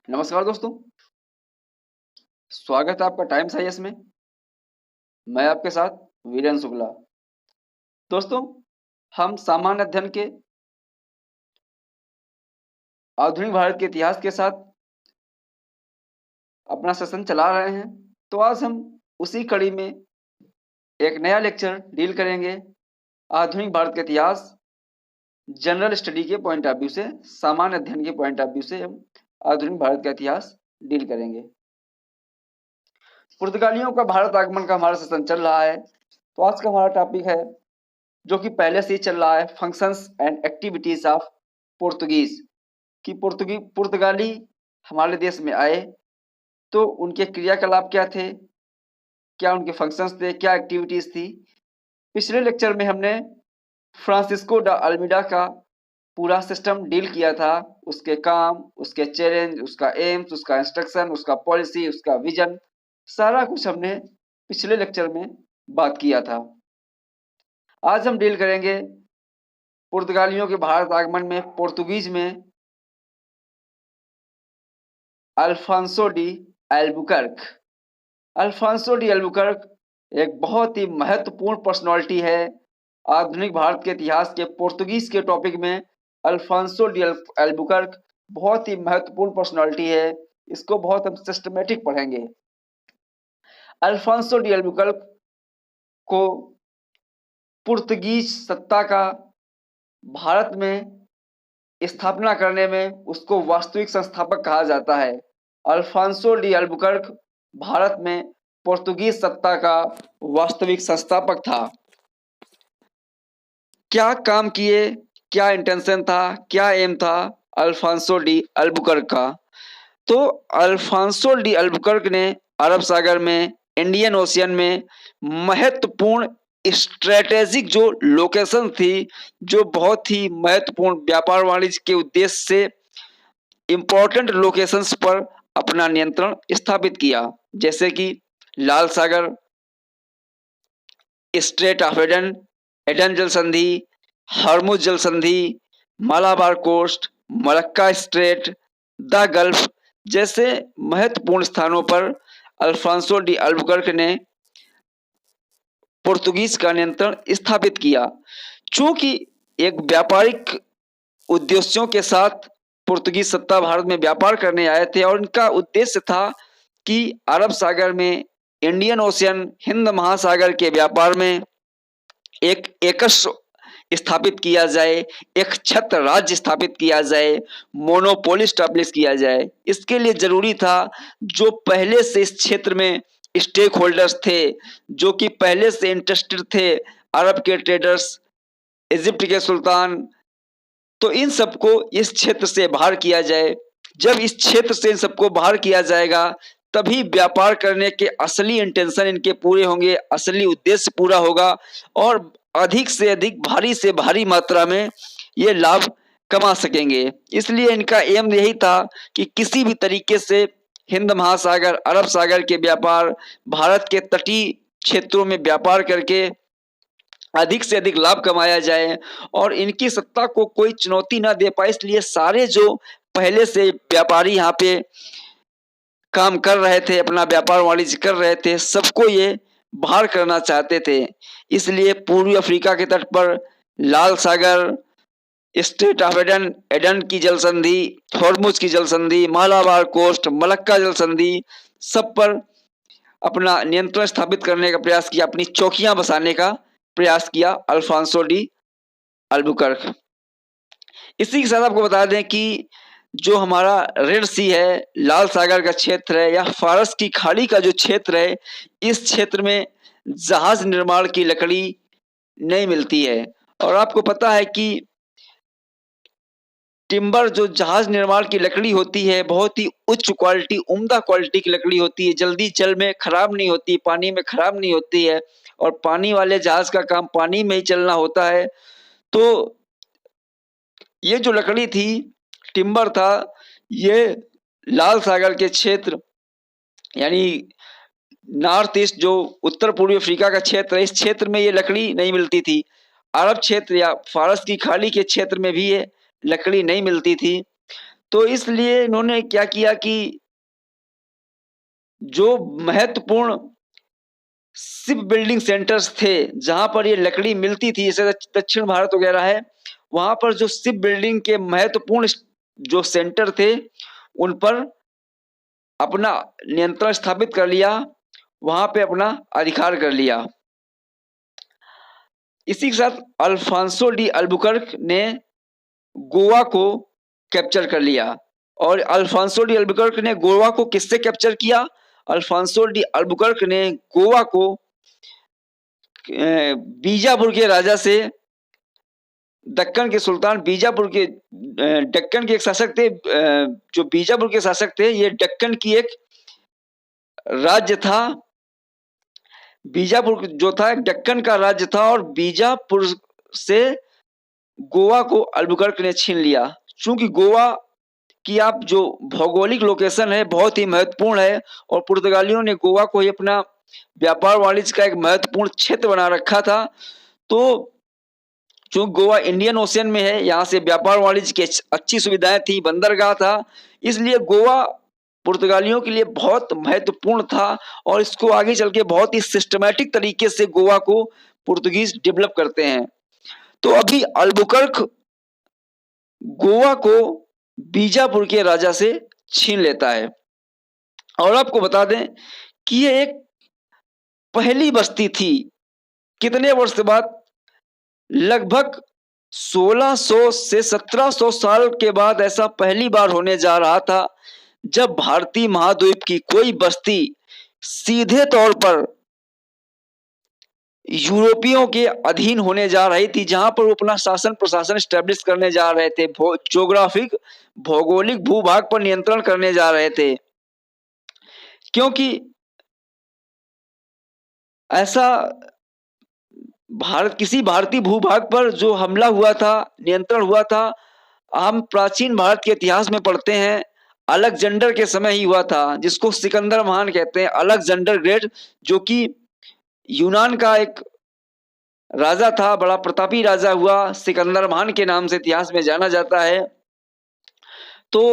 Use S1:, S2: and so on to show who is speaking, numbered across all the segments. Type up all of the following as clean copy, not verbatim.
S1: नमस्कार दोस्तों, स्वागत है आपका टाइम्स आईएएस में। मैं आपके साथ वीरेंद्र शुक्ला। दोस्तों, हम सामान्य अध्ययन के आधुनिक भारत के इतिहास के साथ अपना सेशन चला रहे हैं। तो आज हम उसी कड़ी में एक नया लेक्चर डील करेंगे। आधुनिक भारत का इतिहास जनरल स्टडी के पॉइंट ऑफ व्यू से, सामान्य अध्ययन के पॉइंट ऑफ व्यू से हम आधुनिक भारत का इतिहास डील करेंगे। पुर्तगालियों का भारत आगमन का हमारा सेशन चल रहा है। तो आज का हमारा टॉपिक है, जो कि पहले से ही चल रहा है, functions and activities of Portuguese. कि पुर्तगाली हमारे देश में आए तो उनके क्रियाकलाप क्या थे, क्या उनके फंक्शंस थे, क्या एक्टिविटीज थी। पिछले लेक्चर में हमने फ्रांसिस्को द अल्मीडा का पूरा सिस्टम डील किया था, उसके काम, उसके चैलेंज, उसका एम्स, उसका इंस्ट्रक्शन, उसका पॉलिसी, उसका विजन, सारा कुछ हमने पिछले लेक्चर में बात किया था। आज हम डील करेंगे पुर्तगालियों के भारत आगमन में पोर्तुगीज में Alfonso de Albuquerque. Alfonso de Albuquerque एक बहुत ही महत्वपूर्ण पर्सनालिटी है आधुनिक भारत के इतिहास के। पोर्तुगीज के टॉपिक में अल्फांसो डी एल्बुकर्क बहुत ही महत्वपूर्ण पर्सनालिटी है। इसको बहुत हम सिस्टमेटिक पढ़ेंगे। अल्फांसो डी एल्बुकर्क को पुर्तगीज सत्ता का भारत में स्थापना करने में उसको वास्तविक संस्थापक कहा जाता है। अल्फांसो डी एल्बुकर्क भारत में पोर्तुगीज सत्ता का वास्तविक संस्थापक था। क्या काम किए, क्या इंटेंशन था, क्या एम था अल्फांसो डी एल्बुकर्क का? तो अल्फांसो डी एल्बुकर्क ने अरब सागर में, इंडियन ओशियन में महत्वपूर्ण स्ट्रेटेजिक जो लोकेशन थी, जो बहुत ही महत्वपूर्ण व्यापार वाणिज्य के उद्देश्य से इंपॉर्टेंट लोकेशंस पर अपना नियंत्रण स्थापित किया, जैसे कि लाल सागर, स्ट्रेट ऑफ एडन, एडन जल संधि, हरमुज जल संधि, Malabar coast, Malacca strait, the gulf जैसे महत्वपूर्ण स्थानों पर अल्फांसो डी एल्बुकर्क ने पोर्तुगीज का नियंत्रण स्थापित किया। चूंकि एक व्यापारिक उद्देश्यों के साथ पोर्तुगीज सत्ता भारत में व्यापार करने आए थे और इनका उद्देश्य था कि अरब सागर में, इंडियन ओशियन, हिंद महासागर के व्यापार में एक एकश स्थापित किया जाए, एक छत्र राज्य स्थापित किया जाए, मोनोपोली स्टैब्लिश किया जाए। इसके लिए जरूरी था जो पहले से इस क्षेत्र में स्टेक होल्डर्स थे, जो कि पहले से इंटरेस्टेड थे, अरब के ट्रेडर्स, इजिप्ट के सुल्तान, तो इन सबको इस क्षेत्र से बाहर किया जाए। जब इस क्षेत्र से इन सबको बाहर किया जाएगा तभी व्यापार करने के असली इंटेंशन इनके पूरे होंगे, असली उद्देश्य पूरा होगा और अधिक से अधिक, भारी से भारी मात्रा में ये लाभ कमा सकेंगे। इसलिए इनका एम यही था कि किसी भी तरीके से हिंद महासागर, अरब सागर के व्यापार, भारत के तटीय क्षेत्रों में व्यापार करके अधिक से अधिक लाभ कमाया जाए और इनकी सत्ता को कोई चुनौती ना दे पाए। इसलिए सारे जो पहले से व्यापारी यहाँ पे काम कर रहे थे, अपना व्यापार वाणिज्य कर रहे थे, सबको ये बाहर करना चाहते थे। इसलिए पूर्वी अफ्रीका के तट पर लाल सागर, स्ट्रेट ऑफ एडन, एडन की जल संधि, हॉर्मुज की जल संधि, मालाबार कोस्ट, मलक्का जल संधि, सब पर अपना नियंत्रण स्थापित करने का प्रयास किया, अपनी चौकियां बसाने का प्रयास किया अल्फांसो डी एल्बुकर्क। इसी के साथ आपको बता दें कि जो हमारा रेड सी है, लाल सागर का क्षेत्र है, या फारस की खाड़ी का जो क्षेत्र है, इस क्षेत्र में जहाज निर्माण की लकड़ी नहीं मिलती है। और आपको पता है कि टिम्बर, जो जहाज निर्माण की लकड़ी होती है, बहुत ही उच्च क्वालिटी, उम्दा क्वालिटी की लकड़ी होती है, जल्दी जल में खराब नहीं होती, पानी में खराब नहीं होती है, और पानी वाले जहाज का काम पानी में ही चलना होता है। तो ये जो लकड़ी थी, टिम्बर था, ये लाल सागर के क्षेत्र यानी नॉर्थ ईस्ट, जो उत्तर पूर्वी अफ्रीका का क्षेत्र है, इस क्षेत्र में ये लकड़ी नहीं मिलती थी। अरब क्षेत्र या फारस की खाड़ी के क्षेत्र में भी ये लकड़ी नहीं मिलती थी। तो इसलिए इन्होंने क्या किया कि जो महत्वपूर्ण शिप बिल्डिंग सेंटर्स थे, जहाँ पर ये लकड़ी मिलती थी, जैसे दक्षिण भारत वगैरह है, वहाँ पर जो शिप बिल्डिंग के महत्वपूर्ण जो सेंटर थे, उन पर अपना नियंत्रण स्थापित कर लिया, वहाँ पे अपना अधिकार कर लिया। इसी के साथ अल्फांसो डी अल्बुकर्क ने गोवा को कैप्चर कर लिया। और अल्फांसो डी अल्बुकर्क ने गोवा को किससे कैप्चर किया? अल्फांसो डी अल्बुकर्क ने गोवा को बीजापुर के राजा से, दक्कन के सुल्तान बीजापुर के दक्कन के एक शासक थे, जो बीजापुर के शासक थे, ये दक्कन की एक राज्य था। बीजापुर जो था एक दक्कन का राज्य था और बीजापुर से गोवा को अल्बुकर्क ने छीन लिया। चूंकि गोवा की आप जो भौगोलिक लोकेशन है बहुत ही महत्वपूर्ण है और पुर्तगालियों ने गोवा को ही अपना व्यापार वाणिज्य का एक महत्वपूर्ण क्षेत्र बना रखा था। तो चूंकि गोवा इंडियन ओशियन में है, यहाँ से व्यापार वाणिज्य की अच्छी सुविधाएं थी, बंदरगाह था, इसलिए गोवा पुर्तगालियों के लिए बहुत महत्वपूर्ण था और इसको आगे चल के बहुत ही सिस्टमैटिक तरीके से गोवा को पुर्तगीज डेवलप करते हैं। तो अभी अल्बुकर्क गोवा को बीजापुर के राजा से छीन लेता है। और आपको बता दें कि ये एक पहली बस्ती थी। कितने वर्ष बाद? लगभग 1600 से 1700 साल के बाद ऐसा पहली बार होने जा रहा था जब भारतीय महाद्वीप की कोई बस्ती सीधे तौर पर यूरोपियों के अधीन होने जा रही थी, जहां पर वो अपना शासन प्रशासन स्टैब्लिश करने जा रहे थे, ज्योग्राफिक भौगोलिक भूभाग पर नियंत्रण करने जा रहे थे। क्योंकि ऐसा किसी भारतीय भूभाग पर जो हमला हुआ था, नियंत्रण हुआ था, हम प्राचीन भारत के इतिहास में पढ़ते हैं, अलेक्जेंडर के समय ही हुआ था, जिसको सिकंदर महान कहते हैं, अलेक्जेंडर ग्रेट, जो कि यूनान का एक राजा था, बड़ा प्रतापी राजा हुआ, सिकंदर महान के नाम से इतिहास में जाना जाता है। तो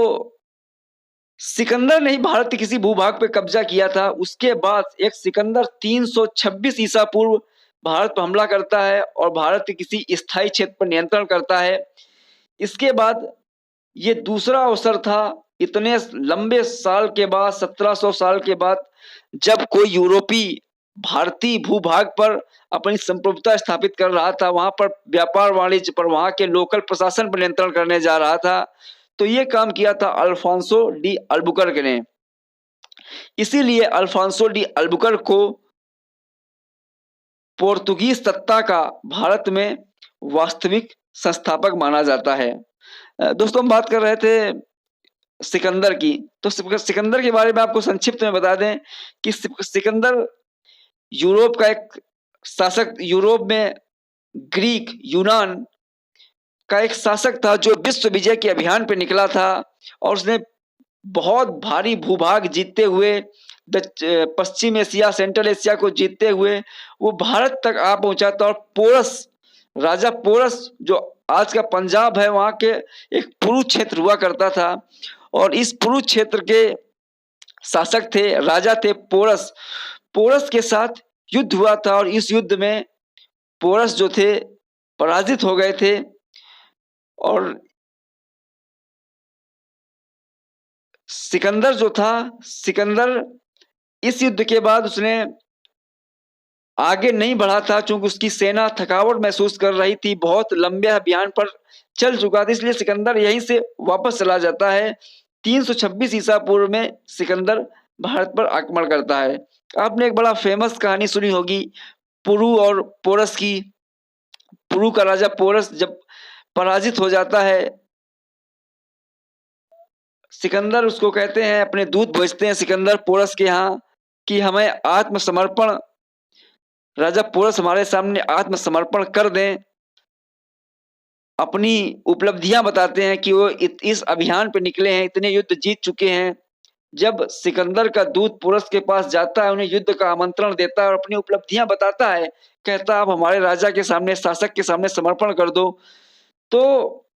S1: सिकंदर ने ही भारत के किसी भूभाग पे कब्जा किया था। उसके बाद एक सिकंदर 326 ईसा पूर्व भारत पर हमला करता है और भारत के किसी स्थायी क्षेत्र पर नियंत्रण करता है। इसके बाद ये दूसरा अवसर था, इतने लंबे साल के बाद, 1700 साल के बाद, जब कोई यूरोपी भारतीय भूभाग पर अपनी संप्रभुता स्थापित कर रहा था, वहां पर व्यापार वाणिज्य पर, वहां के लोकल प्रशासन पर नियंत्रण करने जा रहा था। तो ये काम किया था अल्फांसो डी अल्बुकर्क ने। इसीलिए अल्फांसो डी अल्बुकर्क को पोर्तुगीज सत्ता का भारत में वास्तविक संस्थापक माना जाता है। दोस्तों, हम बात कर रहे थे सिकंदर की, तो सिकंदर के बारे में आपको संक्षिप्त में बता दें कि सिकंदर यूरोप का एक शासक, यूरोप में ग्रीक, यूनान का एक शासक था जो विश्व विजय के अभियान पर निकला था और उसने बहुत भारी भूभाग जीतते हुए, पश्चिम एशिया, सेंट्रल एशिया को जीतते हुए वो भारत तक आ पहुंचा था। और पोरस, राजा पोरस जो आज का पंजाब है, वहां के एक पुरु क्षेत्र हुआ करता था और इस पुरु क्षेत्र के शासक थे, राजा थे पोरस। पोरस के साथ युद्ध हुआ था और इस युद्ध में पोरस जो थे पराजित हो गए थे और सिकंदर जो था, सिकंदर इस युद्ध के बाद उसने आगे नहीं बढ़ा था, चूंकि उसकी सेना थकावट महसूस कर रही थी, बहुत लंबे अभियान पर चल चुका था, इसलिए सिकंदर यहीं से वापस चला जाता है। 326 ईसा पूर्व में सिकंदर भारत पर आक्रमण करता है। आपने एक बड़ा फेमस कहानी सुनी होगी पुरु और पोरस की। पुरु का राजा पोरस जब पराजित हो जाता है, सिकंदर उसको कहते हैं, अपने दूत भेजते हैं सिकंदर पोरस के यहाँ कि हमें आत्मसमर्पण, राजा पोरस हमारे सामने आत्मसमर्पण कर दें। अपनी उपलब्धियां बताते हैं कि वो इस अभियान पे निकले हैं, इतने युद्ध जीत चुके हैं। जब सिकंदर का दूत पोरस के पास जाता है, उन्हें युद्ध का आमंत्रण देता है और अपनी उपलब्धियां बताता है, कहता है आप हमारे राजा के सामने, शासक के सामने समर्पण कर दो। तो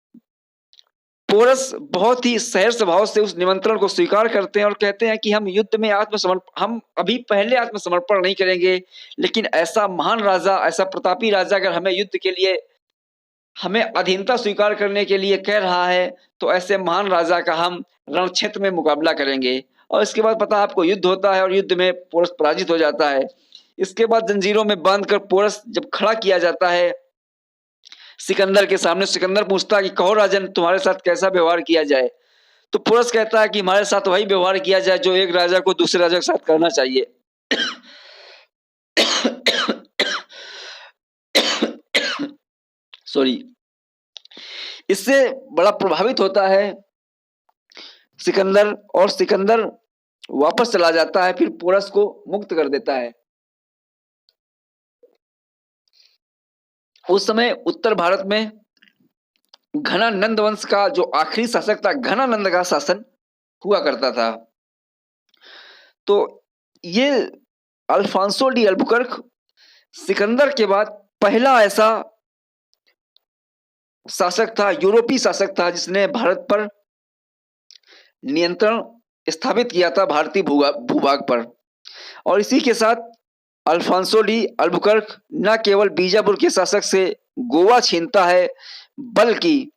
S1: पोरस बहुत ही सहर्ष भाव से उस निमंत्रण को स्वीकार करते हैं और कहते हैं कि हम युद्ध में हम अभी पहले आत्मसमर्पण नहीं करेंगे, लेकिन ऐसा महान राजा, ऐसा प्रतापी राजा अगर हमें युद्ध के लिए, हमें अधीनता स्वीकार करने के लिए कह रहा है, तो ऐसे महान राजा का हम रण क्षेत्र में मुकाबला करेंगे। और इसके बाद पता है आपको, युद्ध होता है और युद्ध में पोरस पराजित हो जाता है। इसके बाद जंजीरों में बांधकर पोरस जब खड़ा किया जाता है सिकंदर के सामने, सिकंदर पूछता है कि कहो राजन, तुम्हारे साथ कैसा व्यवहार किया जाए? तो पोरस कहता है कि हमारे साथ वही व्यवहार किया जाए जो एक राजा को दूसरे राजा के साथ करना चाहिए। सॉरी। इससे बड़ा प्रभावित होता है सिकंदर, और सिकंदर वापस चला जाता है, फिर पोरस को मुक्त कर देता है। उस समय उत्तर भारत में घनानंद वंश का जो आखिरी शासक था, घनानंद का शासन हुआ करता था। तो ये अल्फांसो डी अल्बुकर्क सिकंदर के बाद पहला ऐसा शासक था, यूरोपीय शासक था, जिसने भारत पर नियंत्रण स्थापित किया था, भारतीय भूभाग पर। और इसी के साथ अल्फांसो डी अल्बुकर्क न केवल बीजापुर के शासक से गोवा छीनता है, बल्कि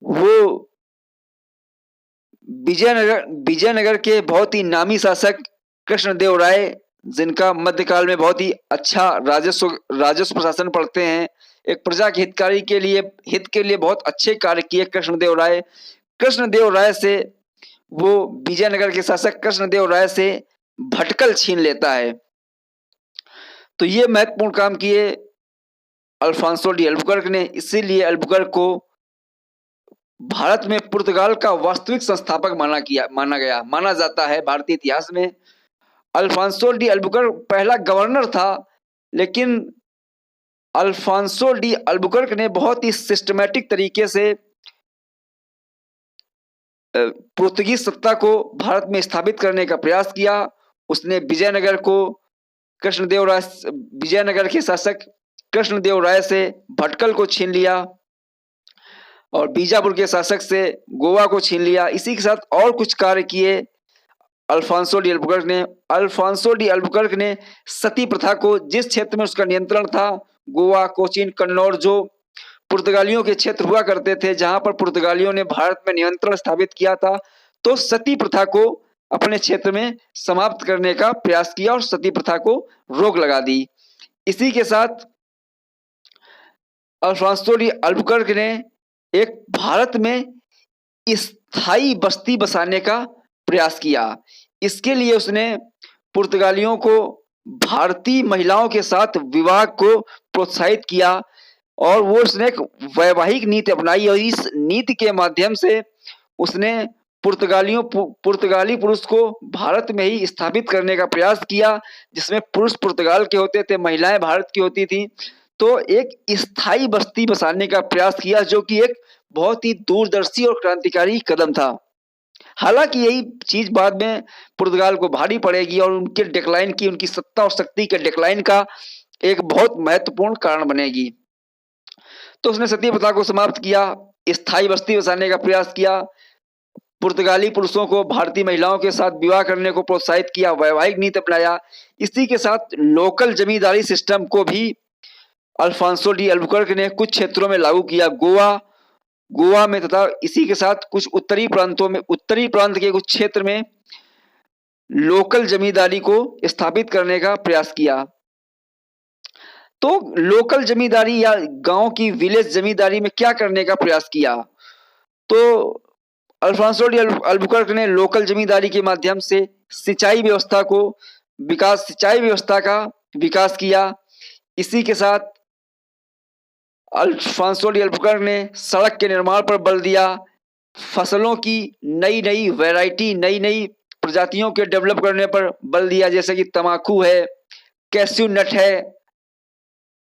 S1: वो विजयनगर के बहुत ही नामी शासक कृष्णदेव राय, जिनका मध्यकाल में बहुत ही अच्छा राजस्व प्रशासन पढ़ते हैं, एक प्रजा के हित के लिए बहुत अच्छे कार्य किए कृष्णदेव राय से वो विजयनगर के शासक कृष्णदेव राय से भटकल छीन लेता है। तो ये महत्वपूर्ण काम किए अल्फांसो डी अल्बुकर्क ने। इसीलिए अल्बुकर्क को भारत में पुर्तगाल का वास्तविक संस्थापक माना जाता है भारतीय इतिहास में। अल्फांसो डी अल्बुकर्क पहला गवर्नर था, लेकिन अल्फांसो डी अल्बुकर्क ने बहुत ही सिस्टमैटिक तरीके से पुर्तगीज सत्ता को भारत में स्थापित करने का प्रयास किया। उसने विजयनगर के शासक कृष्णदेव राय से भटकल को छीन लिया और बीजापुर के शासक से गोवा को छीन लिया। इसी के साथ और कुछ कार्य किए अल्फांसो डी अल्बुकर्क ने सती प्रथा को, जिस क्षेत्र में उसका नियंत्रण था, गोवा, कोचीन, कन्नौज, जो पुर्तगालियों के क्षेत्र हुआ करते थे, जहां पर पुर्तगालियों ने भारत में नियंत्रण स्थापित किया था, तो सती प्रथा को अपने क्षेत्र में समाप्त करने का प्रयास किया और सती प्रथा को रोक लगा दी। इसी के साथ अल्फांसो डी अल्बुकर्क ने एक भारत में स्थायी बस्ती बसाने का प्रयास किया। इसके लिए उसने पुर्तगालियों को भारतीय महिलाओं के साथ विवाह को प्रोत्साहित किया और वो उसने एक वैवाहिक नीति अपनाई और इस नीति के माध्यम से उसने पुर्तगाली पुरुष को भारत में ही स्थापित करने का प्रयास किया, जिसमें पुरुष पुर्तगाल के होते थे, महिलाएं भारत की होती थी। तो एक स्थायी बस्ती बसाने का प्रयास किया, जो कि एक बहुत ही दूरदर्शी और क्रांतिकारी कदम था। हालांकि यही चीज बाद में पुर्तगाल को भारी पड़ेगी और उनके डिक्लाइन की, उनकी सत्ता और शक्ति के डिक्लाइन का एक बहुत महत्वपूर्ण कारण बनेगी। तो उसने सती प्रथा को समाप्त किया, स्थायी बस्ती बसाने का प्रयास किया, पुर्तगाली पुरुषों को भारतीय महिलाओं के साथ विवाह करने को प्रोत्साहित किया, वैवाहिक नीति अपनाया। इसी के साथ लोकल जमींदारी सिस्टम को भी अल्फांसो डी अल्बुकर्क ने कुछ क्षेत्रों में लागू किया, गोवा में, तथा इसी के साथ कुछ उत्तरी प्रांत के कुछ क्षेत्र में लोकल जमींदारी को स्थापित करने का प्रयास किया। तो लोकल जमींदारी या गांव की विलेज जमींदारी में क्या करने का प्रयास किया? तो अल्फांसो डी अल्बुकर्क ने लोकल जमींदारी के माध्यम से सिंचाई व्यवस्था का विकास किया। इसी के साथ अल्फांसो डी अल्बुकर्क ने सड़क के निर्माण पर बल दिया, फसलों की नई वैरायटी, नई प्रजातियों के डेवलप करने पर बल दिया, जैसे कि तंबाकू है, कैस्यू नट है,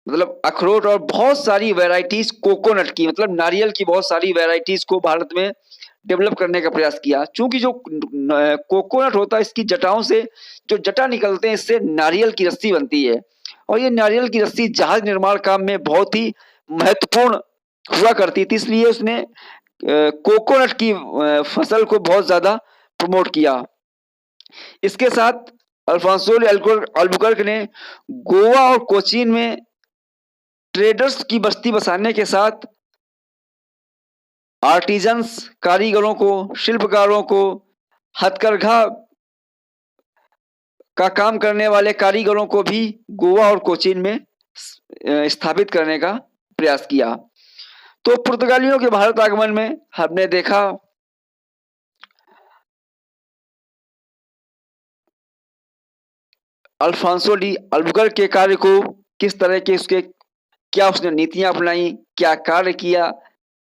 S1: मतलब अखरोट, और बहुत सारी वैरायटीज कोकोनट की, मतलब नारियल की बहुत सारी वैरायटीज को भारत में डेवलप करने का प्रयास किया। चूंकि जो कोकोनट होता है, इसकी जटाओं से जो जटा निकलते हैं, इससे नारियल की रस्सी बनती है और ये नारियल की रस्सी जहाज निर्माण काम में बहुत ही महत्वपूर्ण हुआ करती थी। इसलिए उसने कोकोनट की फसल को बहुत ज्यादा प्रमोट किया। इसके साथ अल्फांसो अल्बुकर्क ने गोवा और कोचीन में ट्रेडर्स की बस्ती बसाने के साथ आर्टिजन्स कारीगरों को, शिल्पकारों को, हथकरघा का काम करने वाले कारीगरों को भी गोवा और कोचीन में स्थापित करने का प्रयास किया। तो पुर्तगालियों के भारत आगमन में हमने देखा अल्फांसो डी अल्बुकर्क के कार्य को, किस तरह के उसके क्या उसने नीतियां अपनाई, क्या कार्य किया,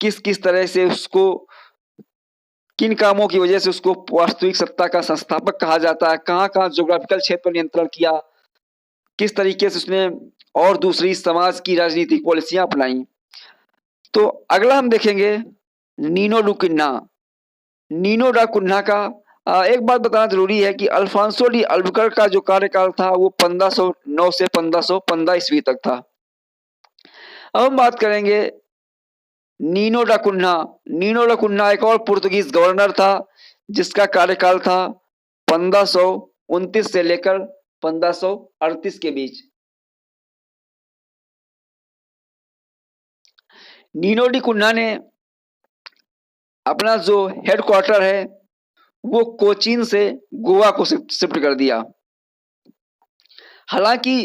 S1: किस किस तरह से उसको, किन कामों की वजह से उसको वास्तविक सत्ता का संस्थापक कहा जाता है, कहाँ कहाँ ज्योग्राफिकल क्षेत्र पर नियंत्रण किया, किस तरीके से उसने और दूसरी समाज की राजनीतिक पॉलिसियां अपनाई। तो अगला हम देखेंगे नीनो डू कुन्हा। नीनो डा कुन्हा का एक बात बताना जरूरी है कि अल्फांसो डी अल्बुकर्क का जो कार्यकाल था वो 1509 से 1515 ईस्वी तक था। अब हम बात करेंगे नीनो डा कुन्हा। नीनो डा कुन्हा एक और पुर्तगीज गवर्नर था जिसका कार्यकाल था 1529 से लेकर 1538 के बीच। नीनो डी कुन्हा ने अपना जो हेडक्वार्टर है वो कोचीन से गोवा को शिफ्ट कर दिया। हालांकि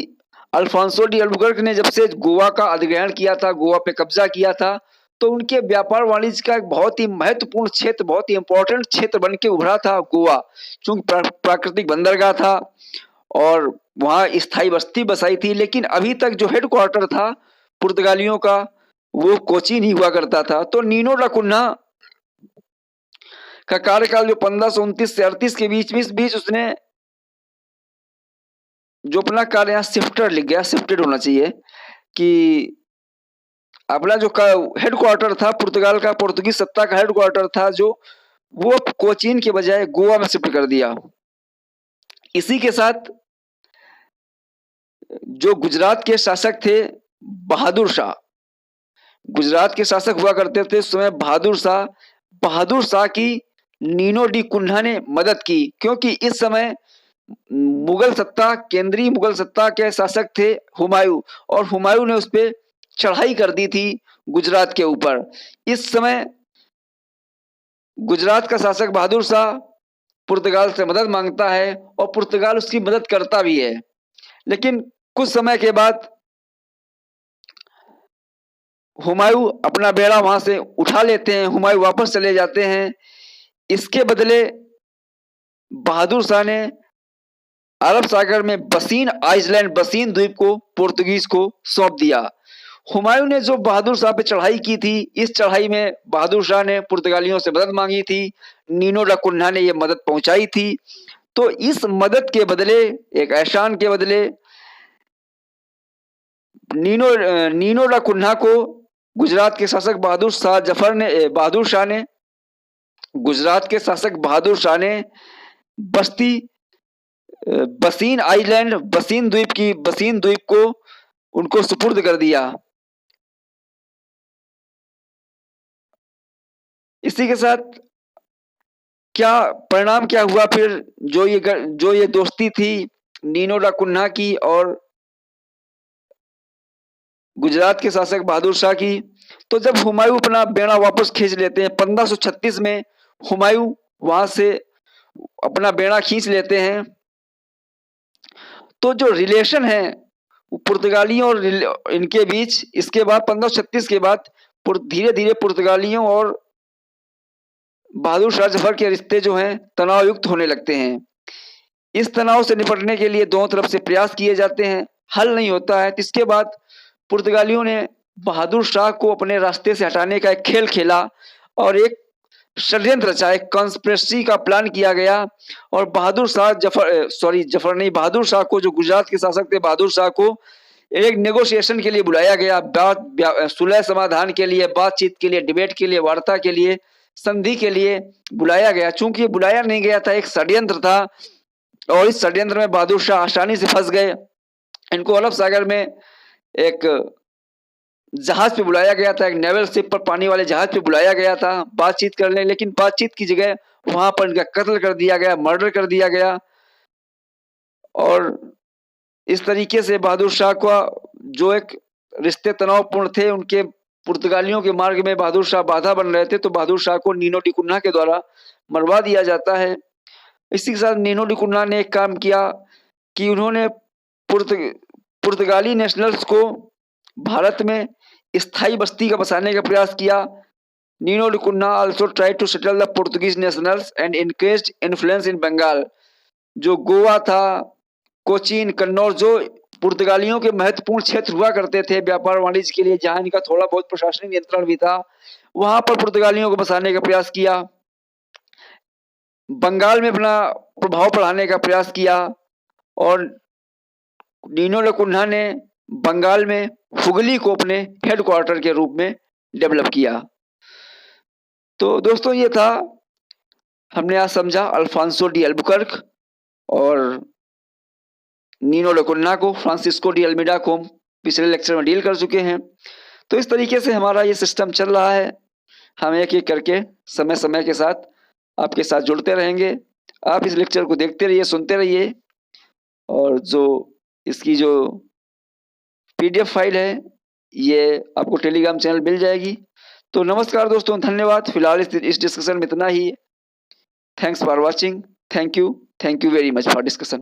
S1: अल्फांसो डी अल्बुकर्क ने जब से गोवा का अधिग्रहण किया था, गोवा पे कब्जा किया था, तो उनके व्यापार वाणिज्य का एक बहुत ही महत्वपूर्ण क्षेत्र, बहुत ही इंपॉर्टेंट क्षेत्र बन के उभरा था गोवा, क्योंकि प्राकृतिक बंदरगाह था और वहां स्थायी बस्ती बसाई थी। लेकिन अभी तक जो हेडक्वार्टर था पुर्तगालियों का वो कोचीन ही हुआ करता था। तो नीनो डा कुन्हा का कार्यकाल जो 1529 से 38 के बीच उसने जो अपना कार्य, यहाँ शिफ्टर लिख गया, शिफ्टेड होना चाहिए, कि अपना जो हेडक्वार्टर था पुर्तगाल का, पुर्तगीज सत्ता का हेडक्वार्टर था जो, वो कोचीन के बजाय गोवा में शिफ्ट कर दिया। इसी के साथ जो गुजरात के शासक थे बहादुर शाह, गुजरात के शासक हुआ करते थे उस समय बहादुर शाह की नीनो डी कुन्हा ने मदद की, क्योंकि इस समय मुगल सत्ता, केंद्रीय मुगल सत्ता के शासक थे हुमायूं, और हुमायूं ने उस पर चढ़ाई कर दी थी गुजरात के ऊपर। इस समय गुजरात का शासक बहादुर शाह पुर्तगाल से मदद मांगता है और पुर्तगाल उसकी मदद करता भी है। लेकिन कुछ समय के बाद हुमायूं अपना बेड़ा वहां से उठा लेते हैं, हुमायूं वापस चले जाते हैं। इसके बदले बहादुर शाह ने अरब सागर में बसीन आइलैंड, बसीन द्वीप को पुर्तगीज को सौंप दिया। हुमायूं ने जो बहादुर शाह पे चढ़ाई की थी, इस चढ़ाई में बहादुर शाह ने पुर्तगालियों से मदद मांगी थी, नीनो डा कुन्हा ने यह मदद पहुंचाई थी। तो इस मदद के बदले, एक एहसान के बदले, नीनो डा कुन्हा को गुजरात के शासक बहादुर शाह ने गुजरात के शासक बहादुर शाह ने बसीन आइलैंड, बसीन द्वीप को उनको सुपुर्द कर दिया। इसी के साथ परिणाम क्या हुआ फिर, जो ये दोस्ती थी नीनो डा कुन्हा की और गुजरात के शासक बहादुर शाह की, तो जब हुमायूं अपना बेड़ा वापस खींच लेते हैं 1536 में, हुमायूं वहां से अपना बेड़ा खींच लेते हैं, तो जो रिलेशन है पुर्तगालियों और इनके बीच, इसके बाद 1536 के बाद धीरे धीरे पुर्तगालियों और बहादुर शाह जफर के रिश्ते जो हैं तनाव युक्त होने लगते हैं। इस तनाव से निपटने के लिए दोनों तरफ से प्रयास किए जाते हैं, हल नहीं होता है। इसके बाद पुर्तगालियों ने बहादुर शाह को अपने रास्ते से हटाने का एक खेल खेला और एक षड्यंत्र रचा, एक कॉन्स्पिरेसी का प्लान किया गया और बहादुर शाह को, जो गुजरात के शासक थे, बहादुर शाह को एक नेगोशिएशन के लिए बुलाया गया, सुलह समाधान के लिए, बातचीत के लिए, डिबेट के लिए, वार्ता के लिए, संधि के लिए बुलाया गया। चूंकि बुलाया नहीं गया था, एक षड्यंत्र था और इस षड्यंत्र में बहादुर शाह आसानी से फंस गए। इनको अरब सागर में एक जहाज पे बुलाया गया था, एक नेवल शिप पर पानी वाले जहाज पे बुलाया गया था बातचीत करने, लेकिन बातचीत की जगह वहां पर इनका कत्ल कर दिया गया, मर्डर कर दिया गया। और इस तरीके से बहादुर शाह का जो एक रिश्ते तनावपूर्ण थे, उनके पुर्तगालियों के मार्ग में बहादुर शाह बाधा बन रहे थे, तो बहादुर शाह को नीनो डी कुन्हा के द्वारा मरवा दिया जाता है। इसी के साथ नीनो डी कुन्हा ने एक काम किया कि उन्होंने पुर्तगाली नेशनल्स को भारत में स्थायी बस्ती का बसाने का प्रयास किया। Nino de Cunha also tried to settle the Portuguese nationals and increased influence in Bengal. जो गोवा था, कोचीन, कन्नौज, जो पुर्तगालियों के महत्वपूर्ण क्षेत्र हुआ करते थे व्यापार वाणिज्य के लिए, जहां इनका थोड़ा बहुत प्रशासनिक नियंत्रण भी था, वहां पर पुर्तगालियों को बसाने का प्रयास किया। बंगाल में अपना प्रभाव बढ़ाने का प्रयास किया और नीनो डी कुन्हा ने बंगाल में हुगली को अपने हेडक्वार्टर के रूप में डेवलप किया। तो दोस्तों ये था, हमने आज समझा अल्फांसो डी अल्बुकर्क और नीनो डी कुन्हा को, फ्रांसिस्को डी अल्मीडा को हम पिछले लेक्चर में डील कर चुके हैं। तो इस तरीके से हमारा ये सिस्टम चल रहा है। हम एक एक करके समय समय के साथ आपके साथ जुड़ते रहेंगे। आप इस लेक्चर को देखते रहिए, सुनते रहिए, और जो इसकी जो PDF फाइल है ये आपको टेलीग्राम चैनल मिल जाएगी। तो नमस्कार दोस्तों, धन्यवाद। फिलहाल इस डिस्कशन में इतना ही। Thanks for watching. Thank you very much for discussion.